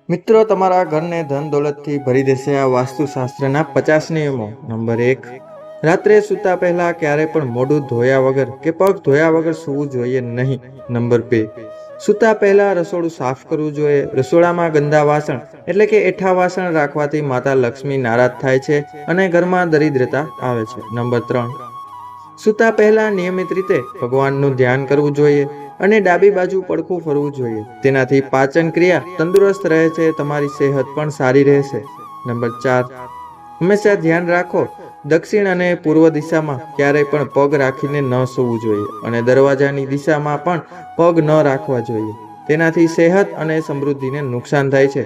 મિત્રો, તમારા ઘરને ધન દોલતથી ભરી દેશે આ વાસ્તુશાસ્ત્રના 50 નિયમો. નંબર 1, રાત્રે સૂતા પહેલા ક્યારે પણ મોઢું ધોયા વગર કે પગ ધોયા વગર સૂવું જોઈએ નહીં. નંબર 2, સૂતા પહેલા રસોડું સાફ કરવું જોઈએ. રસોડામાં ગંદા વાસણ એટલે કે એઠા વાસણ રાખવાથી માતા લક્ષ્મી નારાજ થાય છે અને ઘરમાં દરિદ્રતા આવે છે. નંબર 3, સૂતા પહેલા નિયમિત રીતે ભગવાનનું ધ્યાન કરવું જોઈએ અને ડાબી બાજુ પડખું ફરવું જોઈએ. તેનાથી પાચન ક્રિયા તંદુરસ્ત રહે છે, તમારી સેહત પણ સારી રહેશે. નંબર 4, હંમેશા ધ્યાન રાખો, દક્ષિણ અને પૂર્વ દિશામાં ક્યારેય પણ પગ રાખીને ન સૂવું જોઈએ અને દરવાજાની દિશામાં પણ પગ ન રાખવા જોઈએ. તેનાથી સેહત અને સમૃદ્ધિને નુકસાન થાય છે.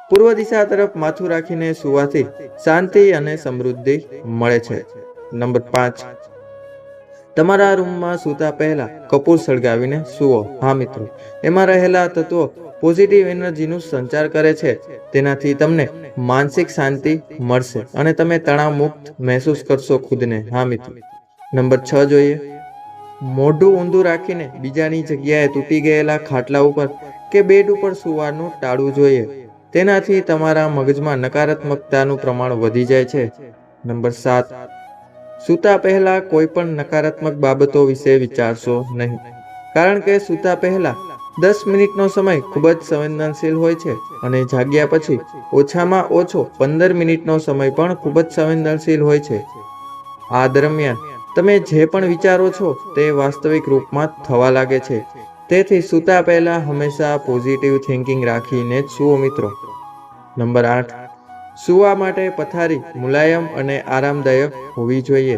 પૂર્વ દિશા તરફ માથું રાખીને સૂવાથી શાંતિ અને સમૃદ્ધિ મળે છે. નંબર 5, તમારા રૂમમાં સૂતા પહેલા કપૂર સળગાવીને સૂવો. હા મિત્રો, એમાં રહેલા તત્વો પોઝિટિવ એનર્જીનું સંચાર કરે છે. તેનાથી તમને માનસિક શાંતિ મળશે અને તમે તણાવ મુક્ત મહેસૂસ કરશો ખુદને. હા મિત્રો. નંબર 6 જોઈએ, મોઢું ઊંધું રાખીને બીજાની જગ્યાએ તૂટી ગયેલા ખાટલા ઉપર કે બેડ ઉપર સૂવાનું ટાળવું જોઈએ. તેનાથી તમારા મગજમાં નકારાત્મકતાનું પ્રમાણ વધી જાય છે. નંબર 7, સૂતા પહેલા કોઈ પણ નકારાત્મક બાબતો વિશે વિચારશો નહીં, કારણ કે સૂતા પહેલા 10 મિનિટનો સમય ખૂબ જ સંવેદનશીલ હોય છે અને જાગ્યા પછી ઓછામાં ઓછો 15 મિનિટનો સમય પણ ખૂબ જ સંવેદનશીલ હોય છે. આ દરમિયાન તમે જે પણ વિચારો છો તે વાસ્તવિક રૂપમાં થવા લાગે છે. તેથી સૂતા પહેલા હંમેશા પોઝિટિવ થિંકિંગ રાખીને જ સૂવો મિત્રો. નંબર 8, સૂવા માટે પથારી મુલાયમ અને આરામદાયક હોવી જોઈએ.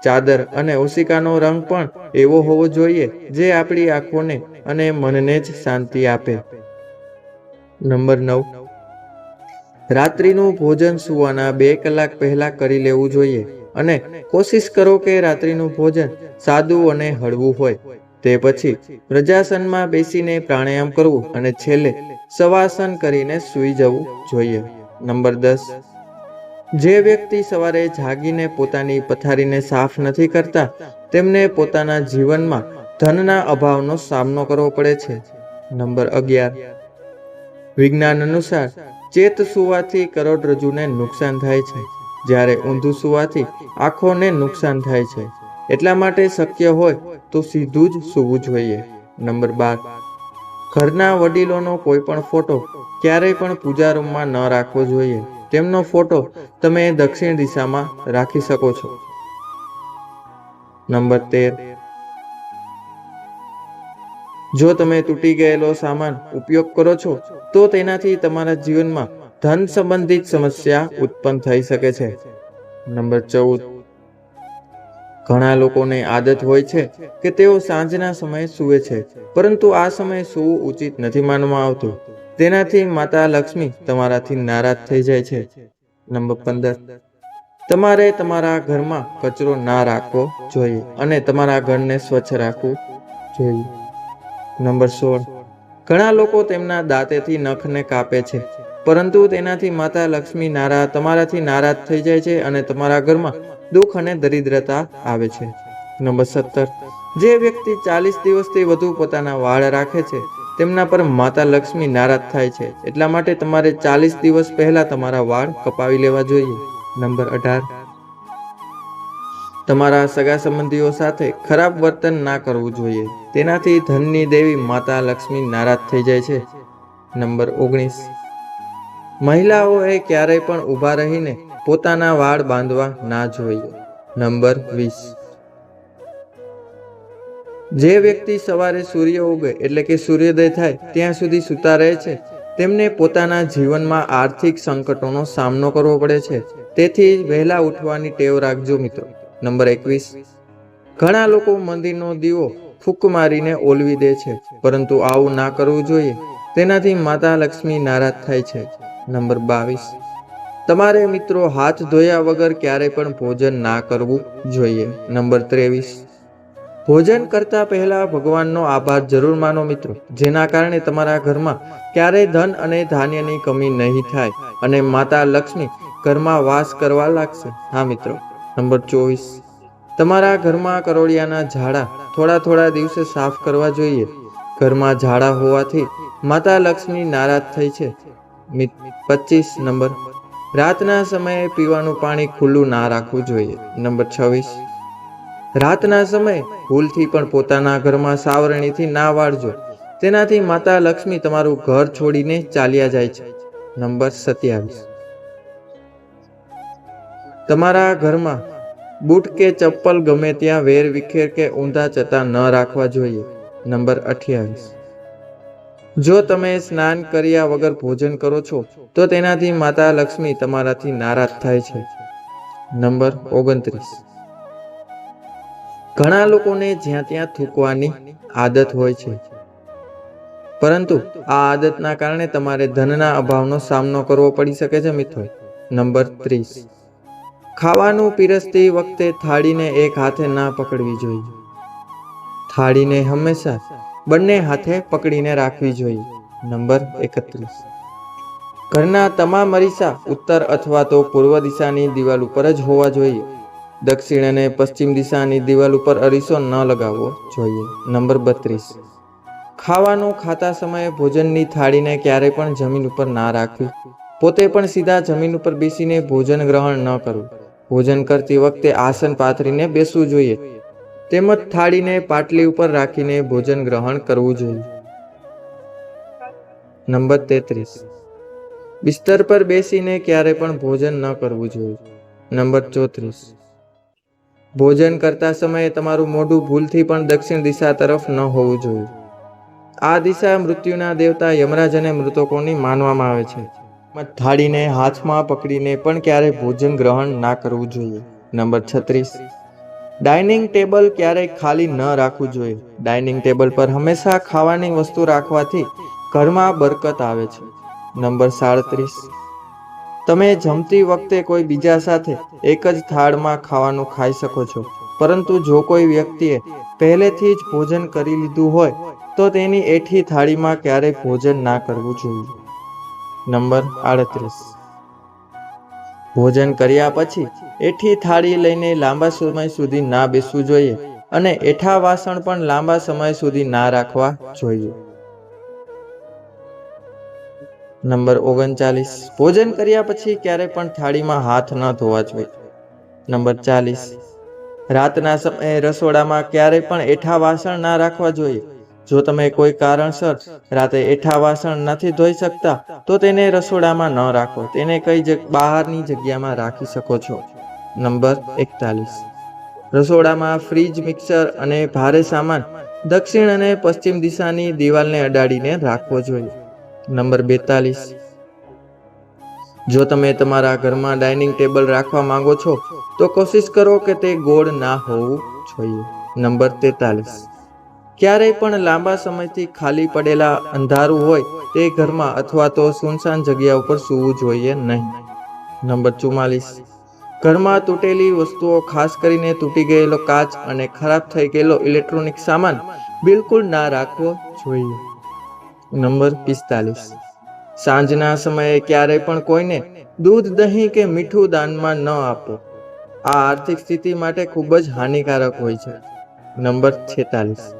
ચાદર અને ઓશિકાનો રંગ પણ એવો હોવો જોઈએ જે આપણી આંખોને અને મનને જ શાંતિ આપે. નંબર 9, રાત્રિનું ભોજન સૂવાના 2 કલાક પહેલા કરી લેવું જોઈએ અને કોશિશ કરો કે રાત્રિનું ભોજન સાદું અને હળવું હોય. તે પછી વ્રજાસનમાં બેસીને પ્રાણાયામ કરવું અને છેલ્લે શવાસન કરીને સૂઈ જવું જોઈએ. નંબર 10, જે વ્યક્તિ સવારે જાગીને પોતાની પથારીને સાફ નથી કરતા તેમને પોતાના જીવનમાં ધનના અભાવનો સામનો કરવો પડે છે. નંબર 11, વિજ્ઞાન અનુસાર ચેત સૂવાથી કરોડરજ્જુને નુકસાન થાય છે, જ્યારે ઊંધું સૂવાથી આંખોને નુકસાન થાય છે. એટલા માટે શક્ય હોય તો સીધું જ સૂવું જોઈએ. નંબર 12, ઘરના વડીલોનો કોઈ પણ ફોટો ક્યારેય પણ પૂજા રૂમમાં ન રાખવો જોઈએ. તેમનો ફોટો તમે દક્ષિણ દિશામાં રાખી શકો છો. નંબર 13, જો તમે તૂટી ગયેલો સામાન ઉપયોગ કરો છો તો તેનાથી તમારા જીવનમાં ધન સંબંધિત સમસ્યા ઉત્પન્ન થઈ શકે છે. નંબર 14, ઘણા લોકોને આદત હોય છે કે તેઓ સાંજના સમયે સૂવે છે, પરંતુ આ સમયે સૂવું ઉચિત નથી માનવામાં આવતું. તેનાથી માતા લક્ષ્મી તમારાથી નારાજ થઈ જાય છે. નંબર 15, તમારે તમારા ઘરમાં કચરો ના રાખવો જોઈએ અને તમારા ઘરને સ્વચ્છ રાખવું જોઈએ. નંબર 16, ઘણા લોકો તેમના દાંતેથી નખને કાપે છે, પરંતુ તેનાથી માતા લક્ષ્મી તમારાથી નારાજ થઈ જાય છે અને તમારા ઘરમાં દુઃખ અને દરિદ્રતા આવે છે. નંબર 17, જે વ્યક્તિ 40 દિવસથી વધુ પોતાના વાળ રાખે છે તેમના પર માતા લક્ષ્મી નારાજ થાય છે. એટલા માટે તમારે 40 દિવસ પહેલા તમારા વાળ કપાવી લેવા જોઈએ. નંબર 18, તમારા સગા સંબંધીઓ સાથે ખરાબ વર્તન ના કરવું જોઈએ. તેનાથી ધનની દેવી માતા લક્ષ્મી નારાજ થઈ જાય છે. નંબર 19, મહિલાઓએ ક્યારેય પણ ઊભા રહીને પોતાના વાળ બાંધવા ના જોઈએ. નંબર 20, જે વ્યક્તિ સવારે સૂર્ય ઉગે એટલે કે સૂર્યોદય થાય ત્યાં સુધી સૂતા રહે છે તેમને પોતાના જીવનમાં આર્થિક સંકટોનો સામનો કરવો પડે છે. તેથી વહેલા ઉઠવાની ટેવ રાખજો મિત્રો. નંબર 21, ઘણા લોકો મંદિરનો દીવો ફૂંક મારીને ઓલવી દે છે, પરંતુ આવું ના કરવું જોઈએ. તેનાથી માતા લક્ષ્મી નારાજ થાય છે. નંબર 22, તમારે મિત્રો હાથ ધોયા વગર ક્યારેય પણ ભોજન ના કરવું જોઈએ. નંબર 23, ભોજન કરતા પહેલા ભગવાનનો આભાર જરૂર માનો મિત્રો, જેના કારણે તમારા ઘરમાં ક્યારેય ધન અને ધાન્યની કમી નહીં થાય અને માતા લક્ષ્મી ઘરમાં વાસ કરવા લાગશે. હા મિત્રો. નંબર 24, તમારા ઘરમાં કરોળિયાના ઝાડા થોડા દિવસે સાફ કરવા જોઈએ. ઘરમાં ઝાડા હોવાથી માતા લક્ષ્મી નારાજ થઈ છે. 25 નંબર, રાતના સમયે પીવાનું પાણી ખુલ્લું ના રાખવું જોઈએ. નંબર 26, રાતના સમયે ભૂલથી પણ પોતાના ઘરમાં સાવરણીથી ના વાળજો, તેનાથી માતા લક્ષ્મી તમારું ઘર છોડીને ચાલ્યા જાય છે. નંબર 27, તમારા ઘરમાં બૂટ કે ચપ્પલ ગમે ત્યાં વેર વિખેર કે ઊંધા જતા ન રાખવા જોઈએ. નંબર 28, જો તમે સ્નાન કર્યા વગર ભોજન કરો છો તો તેનાથી માતા લક્ષ્મી તમારાથી નારાજ થાય છે. નંબર 29, ઘણા લોકોને જ્યાં ત્યાં થૂકવાની આદત હોય છે, પરંતુ આ આદતના કારણે તમારે ધનના અભાવનો સામનો કરવો પડી શકે છે મિત્રો. નંબર 30, ખાવાનું પીરસતી વખતે થાળીને એક હાથે ના પકડવી જોઈએ. થાળીને હંમેશા બંને હાથે પકડીને રાખવી જોઈએ. નંબર 31, ઘરના તમામ અરીસા ઉત્તર અથવા તો પૂર્વ દિશાની દિવાલ ઉપર જ હોવા જોઈએ. દક્ષિણ અને પશ્ચિમ દિશાની દિવાલ ઉપર અરીસો ન લગાવવો જોઈએ. નંબર 32, ખાવાનું ખાતા સમયે ભોજનની થાળીને ક્યારેય પણ જમીન ઉપર ના રાખવી. પોતે પણ સીધા જમીન ઉપર બેસીને ભોજન ગ્રહણ ન કરવું. ભોજન કરતી વખતે આસન પાથરીને બેસવું જોઈએ, તેમજ થાળીને પાટલી ઉપર રાખીને ભોજન ગ્રહણ કરવું જોઈએ. નંબર 33, બિસ્તર પર બેસીને ક્યારે પણ ભોજન ન કરવું જોઈએ. નંબર 34, ભોજન કરતા સમયે તમારું મોઢું ભૂલથી પણ દક્ષિણ દિશા તરફ ન હોવું જોઈએ. આ દિશા મૃત્યુના દેવતા યમરાજ અને મૃતકોની માનવામાં આવે છે. થાળીને હાથમાં પકડીને પણ ક્યારેય ભોજન ગ્રહણ ના કરવું જોઈએ. નંબર 36, ડાઇનિંગ ટેબલ ક્યારેય ખાલી ન રાખવું જોઈએ. ડાઇનિંગ ટેબલ પર હંમેશા ખાવાની વસ્તુ રાખવાથી ઘરમાં બરકત આવે છે. નંબર 37, તમે જમતી વખતે કોઈ બીજા સાથે એક જ થાળમાં ખાવાનું ખાઈ શકો છો, પરંતુ જો કોઈ વ્યક્તિએ પહેલેથી જ ભોજન કરી લીધું હોય તો તેની એઠી થાળીમાં ક્યારેય ભોજન ના કરવું જોઈએ. નંબર 38, ભોજન કર્યા પછી એઠી થાળી લઈને લાંબા સમય સુધી ના બેસવું જોઈએ અને એઠા વાસણ પણ લાંબા સમય સુધી ના રાખવા જોઈએ. નંબર 39, ભોજન કર્યા પછી ક્યારેય પણ થાળીમાં હાથ ન ધોવા જોઈએ. નંબર 40, રાતના સમયે રસોડામાં ક્યારેય પણ એઠા વાસણ ના રાખવા જોઈએ. જો તમે કોઈ કારણસર રાતે એઠા વાસણ નથી ધોઈ શકતા તો તેને રસોડામાં ન રાખો, તેને કઈ બહારની જગ્યામાં રાખી શકો છો. નંબર 41, રસોડામાં ફ્રીજ, મિક્સર અને ભારે સામાન દક્ષિણ અને પશ્ચિમ દિશાની દિવાલને અડાડીને રાખવો જોઈએ. નંબર 42, જો તમે તમારા ઘરમાં ડાઇનિંગ ટેબલ રાખવા માંગો છો તો કોશિશ કરો કે તે ગોળ ના હોવું જોઈએ. નંબર 43, ક્યારેય પણ લાંબા સમયથી ખાલી પડેલા અંધારું હોય તે ઘરમાં અથવા તો સુનસાન જગ્યા ઉપર સૂવું જોઈએ નહીં. નંબર 44, ઘરમાં તૂટેલી વસ્તુઓ, ખાસ કરીને તૂટી ગયેલો કાચ અને ખરાબ થઈ ગયેલો ઇલેક્ટ્રોનિક સામાન બિલકુલ ના રાખવો જોઈએ. નંબર 45, સાંજના સમયે ક્યારેય પણ કોઈને દૂધ, દહીં કે મીઠું દાનમાં ન આપો. આ આર્થિક સ્થિતિ માટે ખૂબ જ હાનિકારક હોય છે. નંબર 46,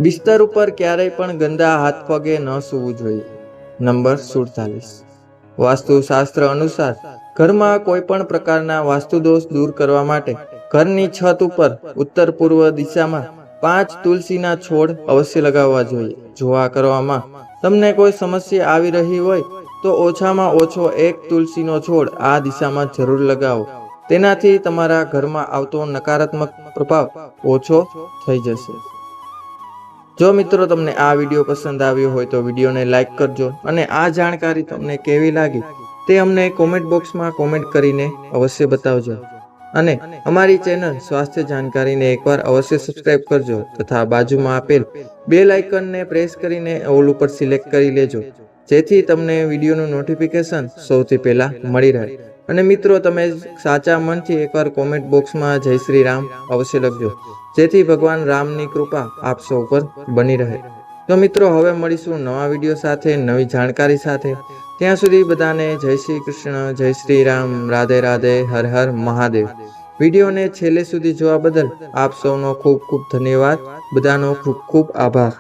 બિસ્તર ઉપર ક્યારેય પણ ગંદા હાથ પગે ન સૂવું જોઈએ. નંબર 47, વાસ્તુશાસ્ત્ર અનુસાર ઘરમાં કોઈ પણ પ્રકારના વાસ્તુદોષ દૂર કરવા માટે ઘરની છત ઉપર ઉત્તર પૂર્વ દિશામાં 5 તુલસીના છોડ અવશ્ય લગાવવા જોઈએ. જો આ કરવામાં તમને કોઈ સમસ્યા આવી રહી હોય તો ઓછામાં ઓછો 1 તુલસીનો છોડ આ દિશામાં જરૂર લગાવો. તેનાથી તમારા ઘરમાં આવતો નકારાત્મક પ્રભાવ ઓછો થઈ જશે. જો મિત્રો તમને આ વિડીયો પસંદ આવ્યો હોય તો વિડીયોને લાઈક કરજો અને આ જાણકારી તમને કેવી લાગી તે અમને કોમેન્ટ બોક્સમાં કોમેન્ટ કરીને અવશ્ય બતાવજો. અને અમારી ચેનલ સ્વાસ્થ્ય જાણકારીને એકવાર અવશ્ય સબસ્ક્રાઇબ કરજો તથા બાજુમાં આપેલ બેલ આઇકનને પ્રેસ કરીને ઓલ ઉપર સિલેક્ટ કરી લેજો, જેથી તમને વિડીયોનું નોટિફિકેશન સૌથી પહેલા મળી રહે. અને મિત્રો, તમે સાચા મનથી એકવાર કોમેન્ટ બોક્સમાં જય શ્રી રામ અવશ્ય લખજો, જેથી ભગવાન રામની કૃપા આપ સૌ પર બની રહે. તો મિત્રો, હવે મળીશું નવા વિડીયો સાથે, નવી જાણકારી સાથે. ત્યાં સુધી બધાને જય શ્રી કૃષ્ણ, જય શ્રી રામ, રાધે રાધે, હર હર મહાદેવ. વિડીયોને છેલ્લે સુધી જોવા બદલ આપ સૌનો ખૂબ ખૂબ ધન્યવાદ. બધાનો ખૂબ ખૂબ આભાર.